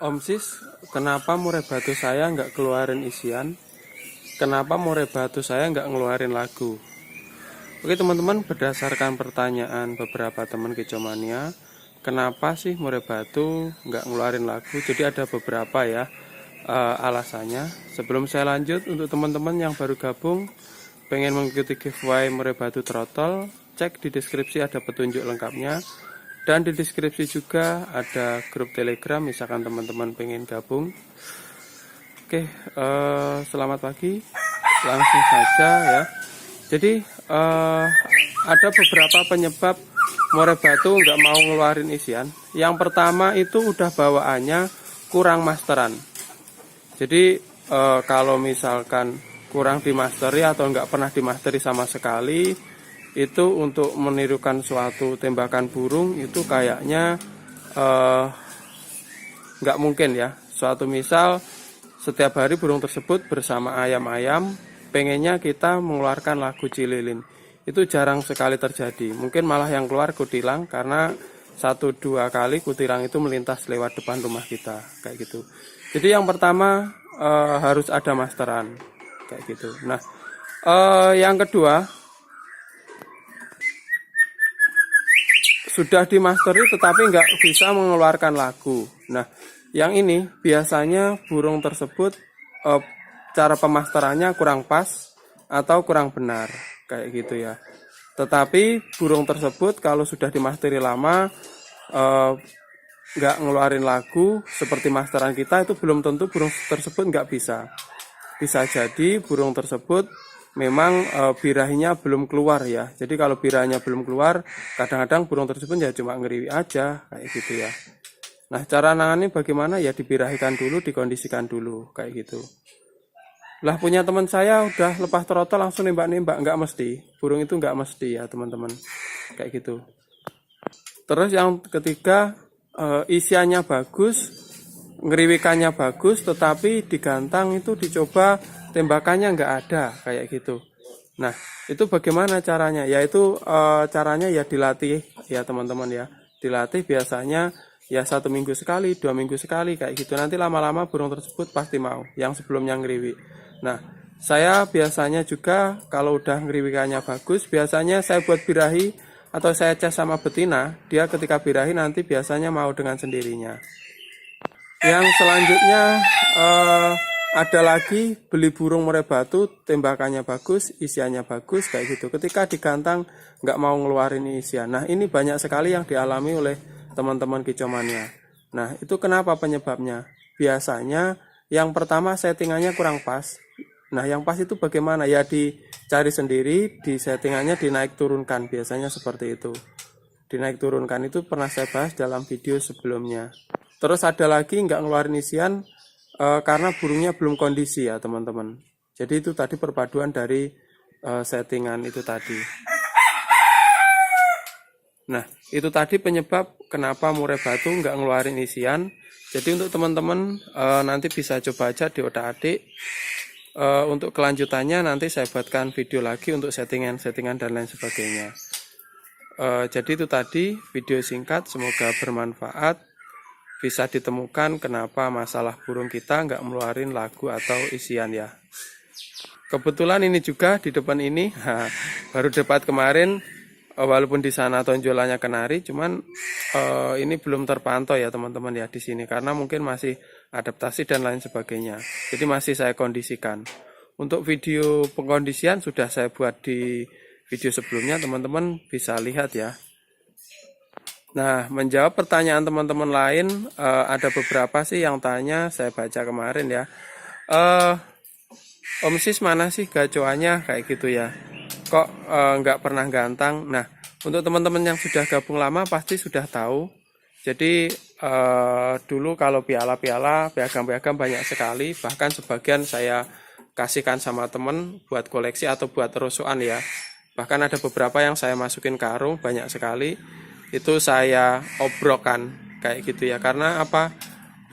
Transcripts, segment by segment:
Om Sis, kenapa murai batu saya nggak keluarin isian? Kenapa murai batu saya nggak ngeluarin lagu? Oke teman-teman, berdasarkan pertanyaan beberapa teman Kicomania, kenapa sih murai batu nggak ngeluarin lagu? Jadi ada beberapa ya alasannya. Sebelum saya lanjut, untuk teman-teman yang baru gabung, pengen mengikuti giveaway murai batu throttle, cek di deskripsi ada petunjuk lengkapnya. Dan di deskripsi juga ada grup Telegram, misalkan teman-teman pengen gabung. Oke, selamat pagi. Langsung saja ya. Jadi ada beberapa penyebab murai batu nggak mau ngeluarin isian. Yang pertama itu udah bawaannya kurang masteran. Jadi kalau misalkan kurang dimasteri atau nggak pernah dimasteri sama sekali, itu untuk menirukan suatu tembakan burung itu kayaknya nggak mungkin ya. Suatu misal setiap hari burung tersebut bersama ayam-ayam pengennya kita mengeluarkan lagu cililin, itu jarang sekali terjadi. Mungkin malah yang keluar kutilang, karena 1-2 kali kutilang itu melintas lewat depan rumah kita kayak gitu. Jadi yang pertama harus ada masteran kayak gitu. Nah yang kedua, sudah dimasteri tetapi nggak bisa mengeluarkan lagu. Nah, yang ini biasanya burung tersebut cara pemasterannya kurang pas atau kurang benar kayak gitu ya. Tetapi burung tersebut kalau sudah dimasteri lama nggak ngeluarin lagu seperti masteran kita, itu belum tentu burung tersebut nggak bisa. Bisa jadi burung tersebut memang birahinya belum keluar ya. Jadi kalau birahinya belum keluar, kadang-kadang burung tersebut ya cuma ngeriwi aja kayak gitu ya. Nah, cara nangani bagaimana ya, dibirahikan dulu, dikondisikan dulu kayak gitu. Lah punya teman saya udah lepas throttle langsung nembak-nembak, nggak mesti. Burung itu nggak mesti ya teman-teman kayak gitu. Terus yang ketiga, isiannya bagus, ngeriwikannya bagus, tetapi digantang itu dicoba tembakannya nggak ada kayak gitu. Nah, itu bagaimana caranya? Yaitu caranya ya dilatih ya teman-teman ya. Dilatih biasanya ya 1 minggu sekali, 2 minggu sekali kayak gitu. Nanti lama-lama burung tersebut pasti mau yang sebelumnya ngeriwi. Nah, saya biasanya juga kalau udah ngeriwikannya bagus, biasanya saya buat birahi atau saya cas sama betina. Dia ketika birahi nanti biasanya mau dengan sendirinya. Yang selanjutnya ada lagi, beli burung murai batu, tembakannya bagus, isiannya bagus kayak gitu. Ketika digantang nggak mau ngeluarin isian. Nah, ini banyak sekali yang dialami oleh teman-teman Kicomania. Nah, itu kenapa penyebabnya? Biasanya yang pertama settingannya kurang pas. Nah, yang pas itu bagaimana? Ya dicari sendiri, di settingannya dinaik turunkan, biasanya seperti itu. Dinaik turunkan itu pernah saya bahas dalam video sebelumnya. Terus ada lagi nggak ngeluarin isian karena burungnya belum kondisi ya teman-teman. Jadi itu tadi perpaduan dari settingan itu tadi. Nah, itu tadi penyebab kenapa murai batu nggak ngeluarin isian. Jadi untuk teman-teman nanti bisa coba aja diotak-atik. Untuk kelanjutannya nanti saya buatkan video lagi untuk settingan dan lain sebagainya. Jadi itu tadi video singkat, semoga bermanfaat. Bisa ditemukan kenapa masalah burung kita nggak ngeluarin lagu atau isian ya. Kebetulan ini juga di depan ini baru dapat kemarin, walaupun di sana tonjolannya kenari, cuman ini belum terpantau ya teman-teman ya di sini karena mungkin masih adaptasi dan lain sebagainya. Jadi masih saya kondisikan. Untuk video pengkondisian sudah saya buat di video sebelumnya, teman-teman bisa lihat ya. Nah, menjawab pertanyaan teman-teman lain, ada beberapa sih yang tanya, saya baca kemarin ya. Om Sis mana sih gacoannya kayak gitu ya? Kok nggak pernah gantang? Nah, untuk teman-teman yang sudah gabung lama pasti sudah tahu. Jadi dulu kalau piala-piala, piagam-piagam banyak sekali, bahkan sebagian saya kasihkan sama teman buat koleksi atau buat rosokan ya. Bahkan ada beberapa yang saya masukin karung banyak sekali. Itu saya obrokkan kayak gitu ya, karena apa,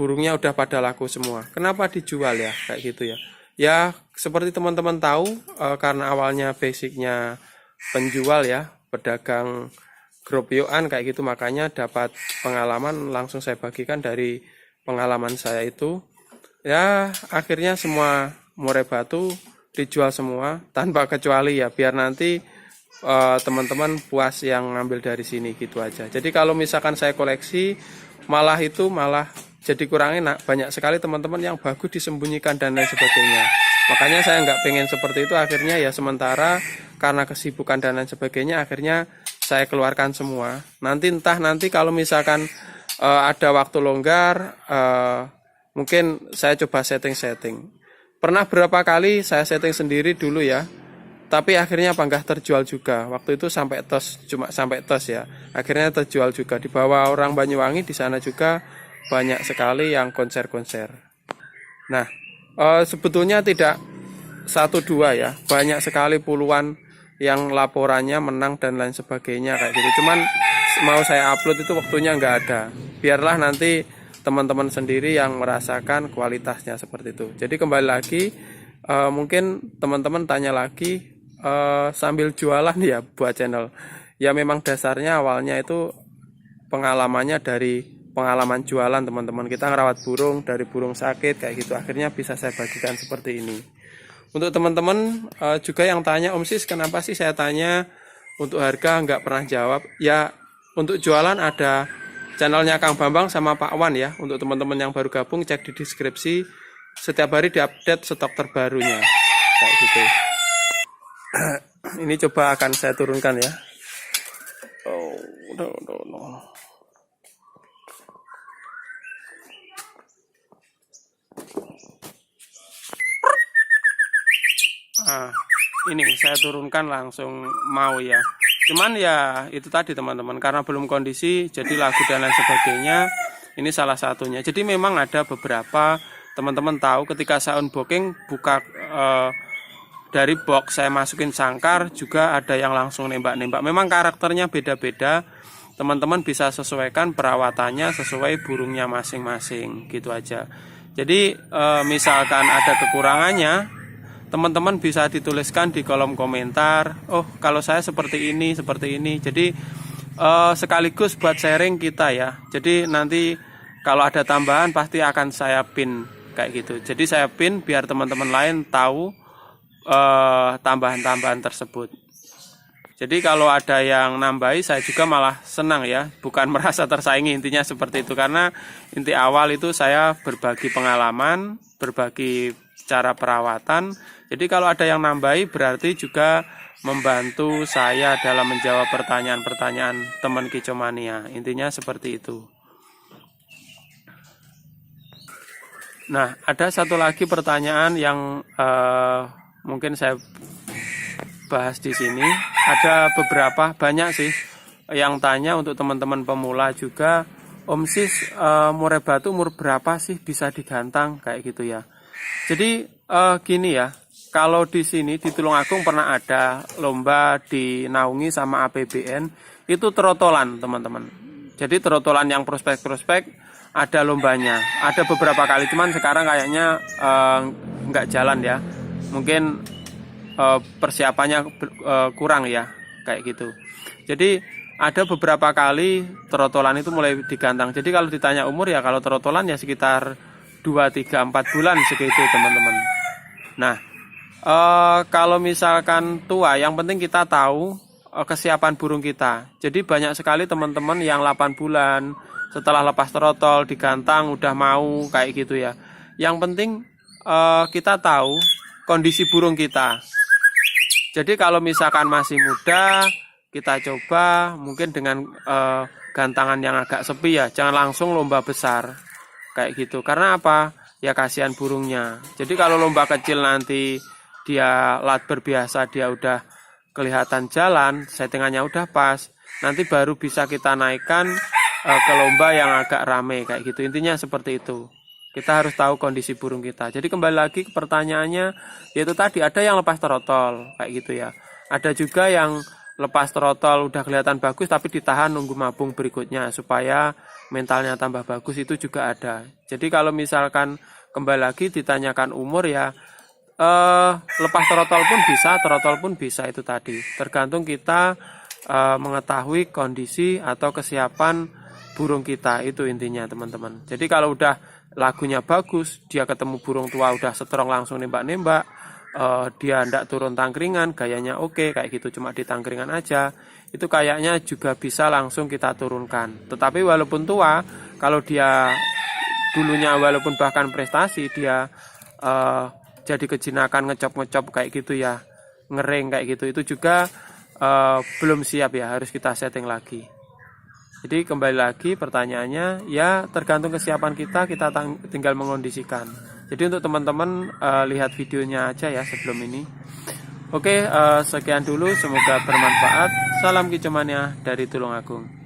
burungnya udah pada laku semua. Kenapa dijual ya kayak gitu ya? Ya seperti teman-teman tahu, karena awalnya basicnya penjual ya, pedagang gropioan kayak gitu, makanya dapat pengalaman langsung saya bagikan dari pengalaman saya itu, ya akhirnya semua murai batu dijual semua tanpa kecuali ya, biar nanti teman-teman puas yang ngambil dari sini gitu aja. Jadi kalau misalkan saya koleksi malah jadi kurang enak, banyak sekali teman-teman yang bagus disembunyikan dan lain sebagainya. Makanya saya nggak pengen seperti itu, akhirnya ya sementara karena kesibukan dan lain sebagainya akhirnya saya keluarkan semua. Nanti kalau misalkan ada waktu longgar, mungkin saya coba setting. Pernah berapa kali saya setting sendiri dulu ya, tapi akhirnya panggah terjual juga. Waktu itu cuma sampai tos ya. Akhirnya terjual juga, dibawa orang Banyuwangi, di sana juga banyak sekali yang konser-konser. Nah, sebetulnya tidak satu dua ya, banyak sekali puluhan yang laporannya menang dan lain sebagainya kayak gitu. Cuman mau saya upload itu waktunya nggak ada. Biarlah nanti teman-teman sendiri yang merasakan kualitasnya seperti itu. Jadi kembali lagi, mungkin teman-teman tanya lagi, sambil jualan ya buat channel. Ya memang dasarnya awalnya itu pengalamannya dari pengalaman jualan teman-teman. Kita ngerawat burung, dari burung sakit kayak gitu. Akhirnya bisa saya bagikan seperti ini. Untuk teman-teman juga yang tanya, Om Sis kenapa sih saya tanya untuk harga nggak pernah jawab. Ya untuk jualan ada channelnya Kang Bambang sama Pak Wan ya. Untuk teman-teman yang baru gabung cek di deskripsi. Setiap hari diupdate stok terbarunya kayak gitu. Ini coba akan saya turunkan ya. No. Ini saya turunkan langsung mau ya. Cuman ya itu tadi teman-teman, karena belum kondisi jadi lagu dan lain sebagainya. Ini salah satunya. Jadi memang ada beberapa teman-teman tahu ketika saya unboxing buka dari box saya masukin sangkar, juga ada yang langsung nembak-nembak. Memang karakternya beda-beda, teman-teman bisa sesuaikan perawatannya sesuai burungnya masing-masing gitu aja. Jadi misalkan ada kekurangannya, teman-teman bisa dituliskan di kolom komentar, oh kalau saya seperti ini. Jadi sekaligus buat sharing kita ya. Jadi nanti kalau ada tambahan pasti akan saya pin kayak gitu. Jadi saya pin biar teman-teman lain tahu tambahan-tambahan tersebut. Jadi kalau ada yang nambahi, saya juga malah senang ya, bukan merasa tersaingi, intinya seperti itu. Karena inti awal itu saya berbagi pengalaman, berbagi cara perawatan. Jadi kalau ada yang nambahi berarti juga membantu saya dalam menjawab pertanyaan-pertanyaan teman Kicomania. Intinya seperti itu. Nah, ada satu lagi pertanyaan yang mungkin saya bahas di sini. Ada banyak sih yang tanya untuk teman-teman pemula juga, Om Sis, murai batu umur berapa sih bisa digantang kayak gitu ya. Jadi gini ya, kalau di sini di Tulungagung pernah ada lomba dinaungi sama APBN, itu trotolan teman-teman. Jadi trotolan yang prospek ada lombanya, ada beberapa kali, cuman sekarang kayaknya nggak jalan ya. Mungkin persiapannya kurang ya kayak gitu. Jadi ada beberapa kali trotolan itu mulai digantang. Jadi kalau ditanya umur ya, kalau trotolan ya sekitar 2, 3, 4 bulan segitu teman-teman. Nah kalau misalkan tua, yang penting kita tahu kesiapan burung kita. Jadi banyak sekali teman-teman yang 8 bulan setelah lepas trotol digantang udah mau kayak gitu ya. Yang penting kita tahu kondisi burung kita. Jadi kalau misalkan masih muda, kita coba mungkin dengan gantangan yang agak sepi ya, jangan langsung lomba besar kayak gitu. Karena apa? Ya kasihan burungnya. Jadi kalau lomba kecil nanti dia latber biasa, dia udah kelihatan jalan, settingannya udah pas, nanti baru bisa kita naikkan ke lomba yang agak rame kayak gitu. Intinya seperti itu. Kita harus tahu kondisi burung kita. Jadi kembali lagi ke pertanyaannya, yaitu tadi ada yang lepas trotol kayak gitu ya. Ada juga yang lepas trotol udah kelihatan bagus tapi ditahan nunggu mabung berikutnya supaya mentalnya tambah bagus, itu juga ada. Jadi kalau misalkan kembali lagi ditanyakan umur ya, lepas trotol pun bisa itu tadi. Tergantung kita mengetahui kondisi atau kesiapan burung kita, itu intinya teman-teman. Jadi kalau udah lagunya bagus, dia ketemu burung tua udah strong langsung nembak-nembak, dia ndak turun tangkringan, gayanya oke kayak gitu, cuma di tangkringan aja, itu kayaknya juga bisa langsung kita turunkan. Tetapi walaupun tua, kalau dia dulunya walaupun bahkan prestasi, dia jadi kejinakan ngecop-ngecop kayak gitu ya, ngering kayak gitu, itu juga belum siap ya, harus kita setting lagi. Jadi kembali lagi pertanyaannya, ya tergantung kesiapan kita tinggal mengondisikan. Jadi untuk teman-teman lihat videonya aja ya sebelum ini. Oke, sekian dulu, semoga bermanfaat. Salam kicomania dari Tulungagung.